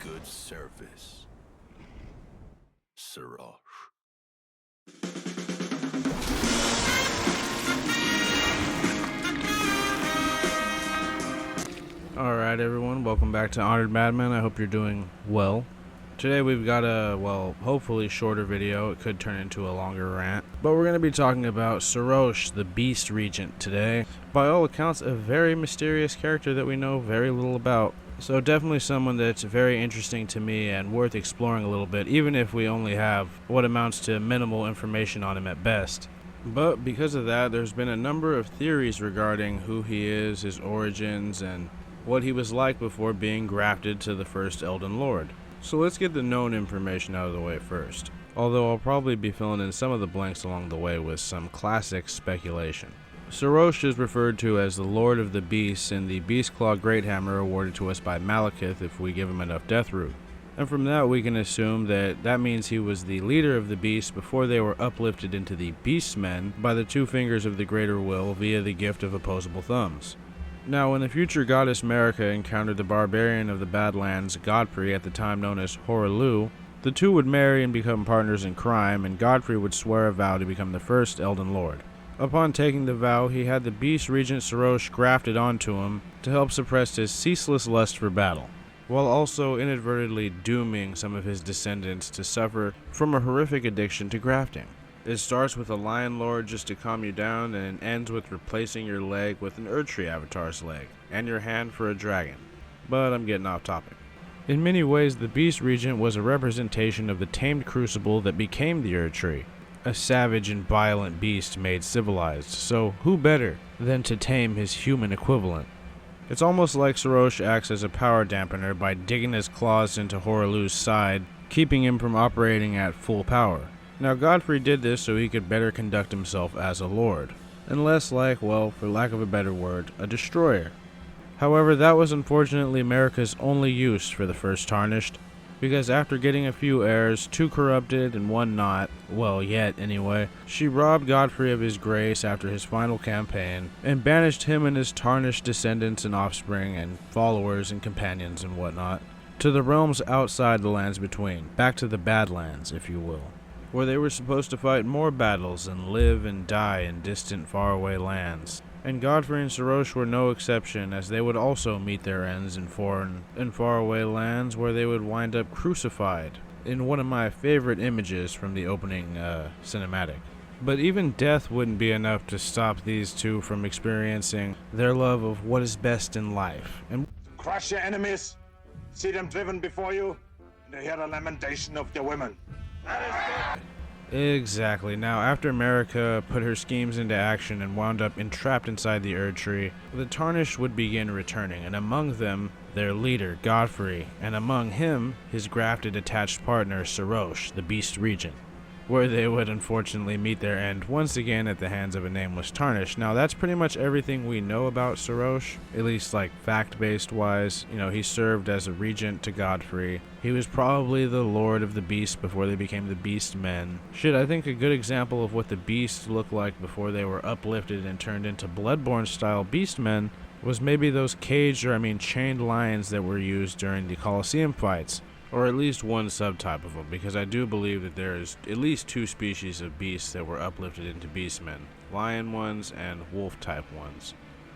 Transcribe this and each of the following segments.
good service. Serosh. Alright everyone, welcome back to Honored Madman. I hope you're doing well. Today we've got a, hopefully shorter video. It could turn into a longer rant. But we're going to be talking about Serosh, the Beast Regent, today. By all accounts, a very mysterious character that we know very little about. So definitely someone that's very interesting to me and worth exploring a little bit, even if we only have what amounts to minimal information on him at best. But because of that, there's been a number of theories regarding who he is, his origins, and what he was like before being grafted to the first Elden Lord. So let's get the known information out of the way first, although I'll probably be filling in some of the blanks along the way with some classic speculation. Serosh is referred to as the Lord of the Beasts in the Beastclaw Greathammer awarded to us by Malekith if we give him enough death root. And from that we can assume that means he was the leader of the beasts before they were uplifted into the Beastmen by the two fingers of the Greater Will via the gift of opposable thumbs. Now, when the future goddess Marika encountered the barbarian of the Badlands, Godfrey, at the time known as Hoarlu, the two would marry and become partners in crime, and Godfrey would swear a vow to become the first Elden Lord. Upon taking the vow, he had the Beast Regent Serosh grafted onto him to help suppress his ceaseless lust for battle, while also inadvertently dooming some of his descendants to suffer from a horrific addiction to grafting. It starts with a Lion Lord just to calm you down, and it ends with replacing your leg with an Erdtree avatar's leg, and your hand for a dragon. But I'm getting off topic. In many ways, the Beast Regent was a representation of the tamed crucible that became the Erdtree, a savage and violent beast made civilized, so who better than to tame his human equivalent? It's almost like Serosh acts as a power dampener by digging his claws into Hoarlu's side, keeping him from operating at full power. Now, Godfrey did this so he could better conduct himself as a lord, and less like, well, for lack of a better word, a destroyer. However, that was unfortunately Marika's only use for the first Tarnished, because after getting a few heirs, two corrupted and one not, well, yet anyway, she robbed Godfrey of his grace after his final campaign, and banished him and his tarnished descendants and offspring and followers and companions and whatnot, to the realms outside the lands between, back to the Badlands, if you will, where they were supposed to fight more battles and live and die in distant, faraway lands. And Godfrey and Serosh were no exception, as they would also meet their ends in foreign and faraway lands where they would wind up crucified, in one of my favorite images from the opening cinematic. But even death wouldn't be enough to stop these two from experiencing their love of what is best in life. And crush your enemies, see them driven before you, and hear the lamentation of their women. Exactly. Now, after Marika put her schemes into action and wound up entrapped inside the Erdtree, the Tarnished would begin returning, and among them, their leader, Godfrey, and among him, his grafted attached partner, Serosh, the Beast Regent, where they would unfortunately meet their end once again at the hands of a nameless Tarnished. Now, that's pretty much everything we know about Serosh, at least like fact-based wise. You know, he served as a regent to Godfrey. He was probably the Lord of the Beasts before they became the Beast Men. Shit, I think a good example of what the Beasts looked like before they were uplifted and turned into Bloodborne-style Beast Men was maybe those caged, chained lions that were used during the Colosseum fights. Or at least one subtype of them, because I do believe that there is at least two species of beasts that were uplifted into beastmen, lion ones and wolf-type ones.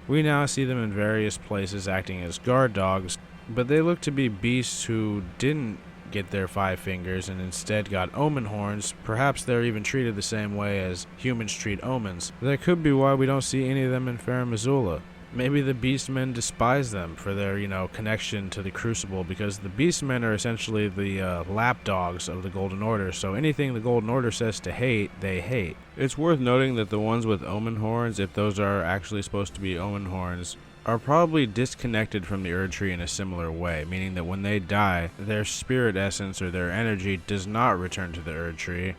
We now see them in various places acting as guard dogs, but they look to be beasts who didn't get their 5 fingers and instead got omen horns. Perhaps they're even treated the same way as humans treat omens. That could be why we don't see any of them in Farum Azula. Maybe the Beastmen despise them for their, connection to the Crucible, because the Beastmen are essentially the lapdogs of the Golden Order, so anything the Golden Order says to hate, they hate. It's worth noting that the ones with omen horns, if those are actually supposed to be omen horns, are probably disconnected from the Erdtree in a similar way, meaning that when they die, their spirit essence or their energy does not return to the Erdtree,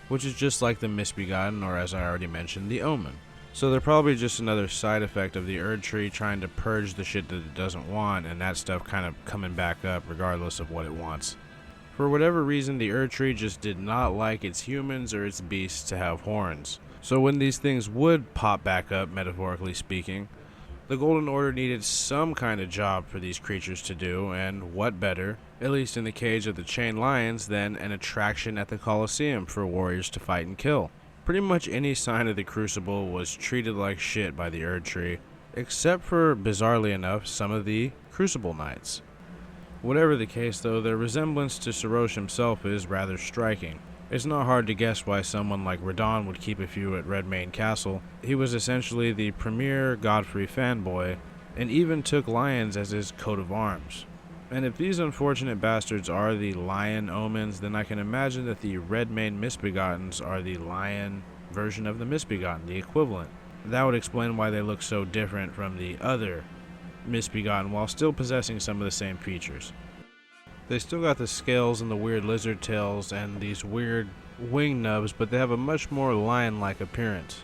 which is just like the Misbegotten, or as I already mentioned, the Omen. So they're probably just another side effect of the Erdtree trying to purge the shit that it doesn't want, and that stuff kind of coming back up regardless of what it wants. For whatever reason, the Erdtree just did not like its humans or its beasts to have horns. So when these things would pop back up, metaphorically speaking, The Golden Order needed some kind of job for these creatures to do, and what better, at least in the cage of the chained lions, than an attraction at the Colosseum for warriors to fight and kill. Pretty much any sign of the Crucible was treated like shit by the Erd Tree, except for, bizarrely enough, some of the Crucible Knights. Whatever the case though, their resemblance to Serosh himself is rather striking. It's not hard to guess why someone like Radon would keep a few at Redmane Castle. He was essentially the premier Godfrey fanboy, and even took lions as his coat of arms. And if these unfortunate bastards are the lion omens, then I can imagine that the Redmane Misbegottens are the lion version of the Misbegotten, the equivalent. That would explain why they look so different from the other Misbegotten while still possessing some of the same features. They still got the scales and the weird lizard tails and these weird wing nubs, but they have a much more lion-like appearance.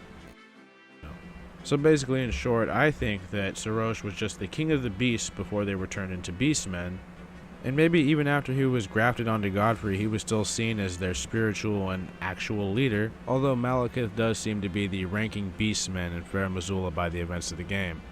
So basically, in short, I think that Serosh was just the king of the beasts before they were turned into beastmen, and maybe even after he was grafted onto Godfrey, he was still seen as their spiritual and actual leader, although Malekith does seem to be the ranking beastman in Fair Missoula by the events of the game.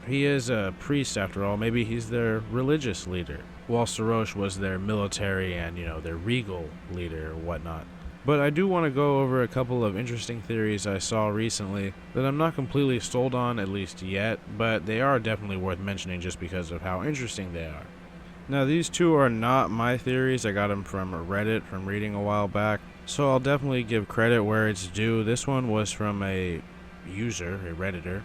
He is a priest after all, maybe he's their religious leader, while Serosh was their military and, their regal leader or whatnot. But I do want to go over a couple of interesting theories I saw recently that I'm not completely sold on, at least yet, but they are definitely worth mentioning just because of how interesting they are. Now, these two are not my theories. I got them from Reddit from reading a while back, so I'll definitely give credit where it's due. This one was from a user, a Redditor,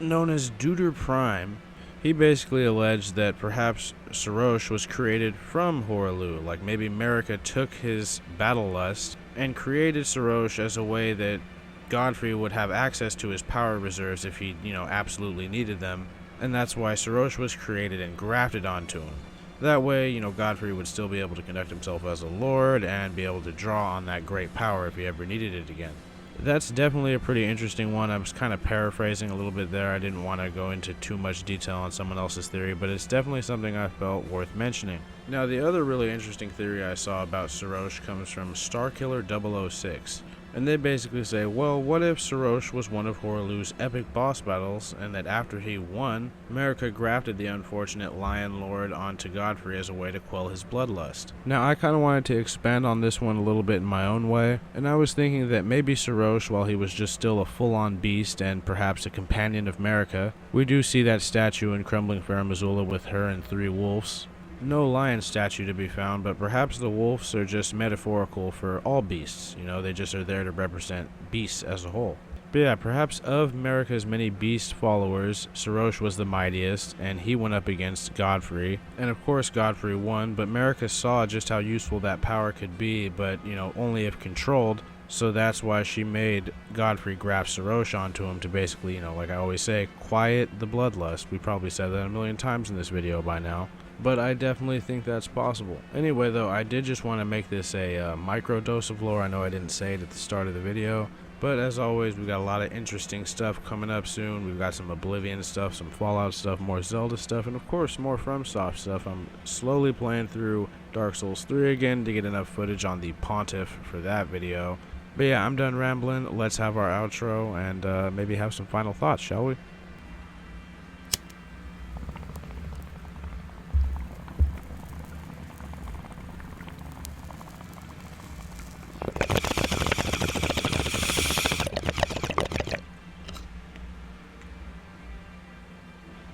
known as Duder Prime. He basically alleged that perhaps Serosh was created from Horaloo, like maybe Marika took his battle lust and created Serosh as a way that Godfrey would have access to his power reserves if he, absolutely needed them, and that's why Serosh was created and grafted onto him. That way, Godfrey would still be able to conduct himself as a lord and be able to draw on that great power if he ever needed it again. That's definitely a pretty interesting one. I was kind of paraphrasing a little bit there. I didn't want to go into too much detail on someone else's theory, but it's definitely something I felt worth mentioning. Now, the other really interesting theory I saw about Serosh comes from Starkiller006. And they basically say, well, what if Serosh was one of Horaloo's epic boss battles, and that after he won, Marika grafted the unfortunate Lion Lord onto Godfrey as a way to quell his bloodlust? Now, I kind of wanted to expand on this one a little bit in my own way, and I was thinking that maybe Serosh, while he was just still a full-on beast and perhaps a companion of Marika, we do see that statue in Crumbling Fair Missoula with her and 3 wolves. No lion statue to be found, but perhaps the wolves are just metaphorical for all beasts. They just are there to represent beasts as a whole. But yeah, perhaps of Marika's many beast followers, Serosh was the mightiest, and he went up against Godfrey. And of course Godfrey won, but Marika saw just how useful that power could be, but, only if controlled. So that's why she made Godfrey graft Serosh onto him to basically, like I always say, quiet the bloodlust. We probably said that a million times in this video by now. But I definitely think that's possible. Anyway, though, I did just want to make this a micro dose of lore. I know I didn't say it at the start of the video, but as always, we've got a lot of interesting stuff coming up soon. We've got some Oblivion stuff, some Fallout stuff, more Zelda stuff, and of course, more FromSoft stuff. I'm slowly playing through Dark Souls 3 again to get enough footage on the Pontiff for that video. But yeah, I'm done rambling. Let's have our outro and maybe have some final thoughts, shall we?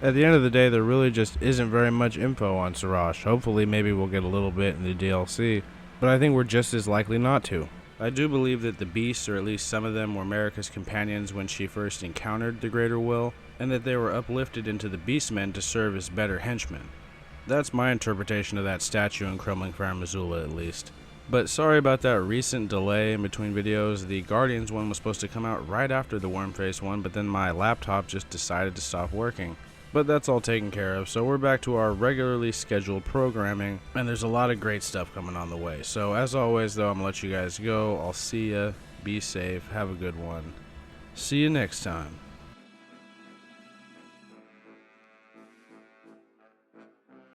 At the end of the day, there really just isn't very much info on Serosh. Hopefully, maybe we'll get a little bit in the DLC, but I think we're just as likely not to. I do believe that the beasts, or at least some of them, were Marika's companions when she first encountered the Greater Will, and that they were uplifted into the Beastmen to serve as better henchmen. That's my interpretation of that statue in Crumbling Fair Missoula, at least. But sorry about that recent delay in between videos. The Guardians one was supposed to come out right after the Wormface one, but then my laptop just decided to stop working. But that's all taken care of, so we're back to our regularly scheduled programming, and there's a lot of great stuff coming on the way. So as always, though, I'm gonna let you guys go. I'll see ya. Be safe. Have a good one. See you next time.